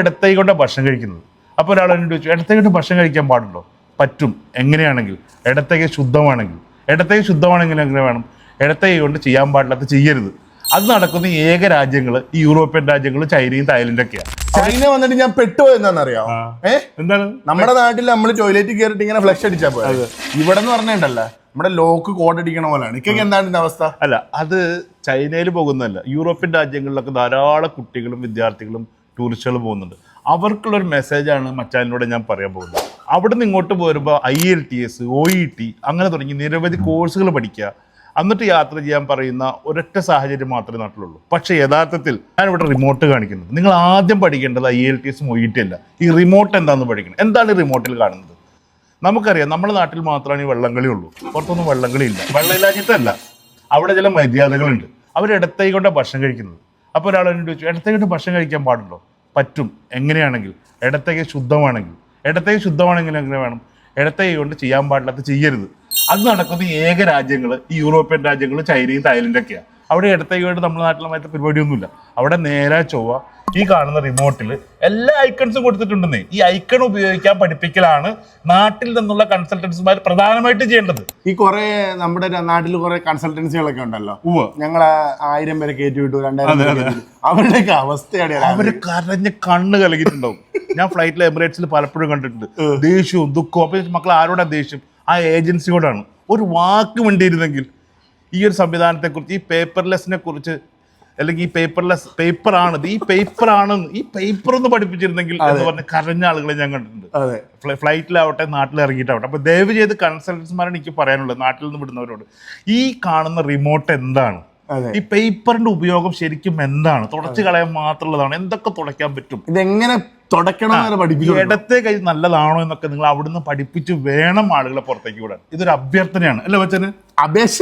ഇടത്തൈ കൊണ്ട് ഭക്ഷണം കഴിക്കുന്നത്. അപ്പോൾ ഒരാൾ എന്നോട് ചോദിച്ചു, ഇടത്തൈ കൊണ്ട് ഭക്ഷണം കഴിക്കാൻ പാടുണ്ടോ? പറ്റും. എങ്ങനെയാണെങ്കിൽ ഇടത്തൈ ശുദ്ധമാണെങ്കിൽ. ഇടത്തൈ ശുദ്ധമാണെങ്കിൽ എങ്ങനെ വേണം? ഇടത്തൈ കൊണ്ട് ചെയ്യാൻ പാടില്ലാത്ത ചെയ്യരുത്. അത് നടക്കുന്ന ഏക രാജ്യങ്ങൾ ഈ യൂറോപ്യൻ രാജ്യങ്ങൾ, ചൈനയും തായ്ലൻഡൊക്കെയാണ്. ചൈന വന്നിട്ട് ഞാൻ പെട്ടുപോയി എന്താണെന്നറിയാം. എന്താണ് നമ്മുടെ നാട്ടിൽ നമ്മൾ ടോയ്ലറ്റ് കയറിട്ട് ഇങ്ങനെ ഫ്ലഷ് അടിച്ചാൽ പോയത്, ഇവിടെ എന്ന് പറഞ്ഞിട്ടല്ല നമ്മുടെ ലോക്ക് കോഡ് അടിക്കണ പോലെയാണ്. ഇക്കൊക്കെ എന്താണ് ഇതിന്റെ അവസ്ഥ? അല്ല, അത് ചൈനയിൽ പോകുന്നതല്ല, യൂറോപ്യൻ രാജ്യങ്ങളിലൊക്കെ ധാരാളം കുട്ടികളും വിദ്യാർത്ഥികളും ടൂറിസ്റ്റുകളും പോകുന്നുണ്ട്. അവർക്കുള്ളൊരു മെസ്സേജാണ് മച്ചാനോട് ഞാൻ പറയാൻ പോകുന്നത്. അവിടെ നിന്ന് ഇങ്ങോട്ട് പോരുമ്പോൾ IELTS, OET അങ്ങനെ തുടങ്ങി നിരവധി കോഴ്സുകൾ പഠിക്കുക, എന്നിട്ട് യാത്ര ചെയ്യാൻ പറയുന്ന ഒരൊറ്റ സാഹചര്യം മാത്രമേ നാട്ടിലുള്ളൂ. പക്ഷേ യഥാർത്ഥത്തിൽ ഞാനിവിടെ റിമോട്ട് കാണിക്കുന്നത്. നിങ്ങൾ ആദ്യം പഠിക്കേണ്ടത് IELTS OET അല്ല, ഈ റിമോട്ട് എന്താണെന്ന് പഠിക്കണം. എന്താണ് ഈ റിമോട്ടിൽ കാണുന്നത്? നമുക്കറിയാം, നമ്മുടെ നാട്ടിൽ മാത്രമാണ് ഈ വള്ളംകളി ഉള്ളൂ, പുറത്തൊന്നും വള്ളംകളി ഇല്ല. വെള്ളമില്ലാഞ്ഞിട്ടല്ല, അവിടെ ചില മര്യാദകളുണ്ട്. ഇടത്തൈ കൊണ്ടാണ് ഭക്ഷണം കഴിക്കുന്നത്. അപ്പോൾ ഒരാൾ എന്നോട് ചോദിച്ചു, ഇടത്തൈ കൊണ്ട് ഭക്ഷണം കഴിക്കാൻ പാടുണ്ടോ? പറ്റും. എങ്ങനെയാണെങ്കിൽ ഇടത്തൈ ശുദ്ധമാണെങ്കിൽ. ഇടത്തൈ ശുദ്ധമാണെങ്കിൽ എങ്ങനെ വേണം? ഇടത്തൈ കൊണ്ട് ചെയ്യാൻ പാടില്ലാത്ത ചെയ്യരുത്. അത് നടക്കുന്ന ഏക രാജ്യങ്ങൾ ഈ യൂറോപ്യൻ രാജ്യങ്ങൾ, ചൈനയും തായ്ലൻഡൊക്കെയാണ്. അവിടെ ഇടത്തൈയായിട്ട് നമ്മുടെ നാട്ടിലുമായിട്ട് പരിപാടിയൊന്നുമില്ല. അവിടെ നേരെ ചൊവ്വ ഈ കാണുന്ന റിമോട്ടിൽ എല്ലാ ഐക്കൺസും കൊടുത്തിട്ടുണ്ടെന്നേ. ഈ ഐക്കൺ ഉപയോഗിക്കാൻ പഠിപ്പിക്കലാണ് നാട്ടിൽ നിന്നുള്ള കൺസൾട്ടൻസിമാർ പ്രധാനമായിട്ട് ചെയ്യേണ്ടത്. ഈ കുറെ നമ്മുടെ നാട്ടിൽ കുറെ കൺസൾട്ടൻസികളൊക്കെ ഉണ്ടല്ലോ, ഞങ്ങൾ 1000 പേരെ കയറ്റി വിട്ടു, 2000 അവരുടെയൊക്കെ അവസ്ഥയാണ്. അവര് കരഞ്ഞ് കണ്ണ് കലകിയിട്ടുണ്ടാവും. ഞാൻ ഫ്ലൈറ്റിൽ എമിറേറ്റ്സിൽ പലപ്പോഴും കണ്ടിട്ടുണ്ട്. ദേഷ്യവും ദുഃഖവും. അപ്പൊ മക്കൾ ആരോടാ ദേഷ്യം? ആ ഏജൻസിയോടാണ്. ഒരു വാക്ക് വേണ്ടിയിരുന്നെങ്കിൽ ഈ ഒരു സംവിധാനത്തെക്കുറിച്ച്, ഈ പേപ്പർലെസ്സിനെ കുറിച്ച്, അല്ലെങ്കിൽ ഈ പേപ്പറാണിത്, ഈ പേപ്പർ ഒന്ന് പഠിപ്പിച്ചിരുന്നെങ്കിൽ എന്ന് പറഞ്ഞ് കരഞ്ഞ ആളുകളെ ഞാൻ കണ്ടിട്ടുണ്ട്. ഫ്ലൈറ്റിലാവട്ടെ, നാട്ടിലിറങ്ങിയിട്ടാവട്ടെ. അപ്പൊ ദയവ് ചെയ്ത് കൺസൾട്ടൻസിമാരാണ് എനിക്ക് പറയാനുള്ളത്, നാട്ടിൽ നിന്ന് വിടുന്നവരോട്. ഈ കാണുന്ന റിമോട്ട് എന്താണ്? ഈ പേപ്പറിന്റെ ഉപയോഗം ശരിക്കും എന്താണ്? തുടച്ചു കളയാൻ മാത്രമുള്ളതാണ്. എന്തൊക്കെ തുടയ്ക്കാൻ പറ്റും? ഇതെങ്ങനെ തുടക്കണം പഠിപ്പിക്കും. ഇടത്തെ കൈ നല്ലതാണോ എന്നൊക്കെ നിങ്ങൾ അവിടുന്ന് പഠിപ്പിച്ച് വേണം ആളുകളെ പുറത്തേക്ക് വിടാൻ. ഇതൊരു അഭ്യർത്ഥനയാണ്, അല്ലേ മച്ചാന്? അപേക്ഷ.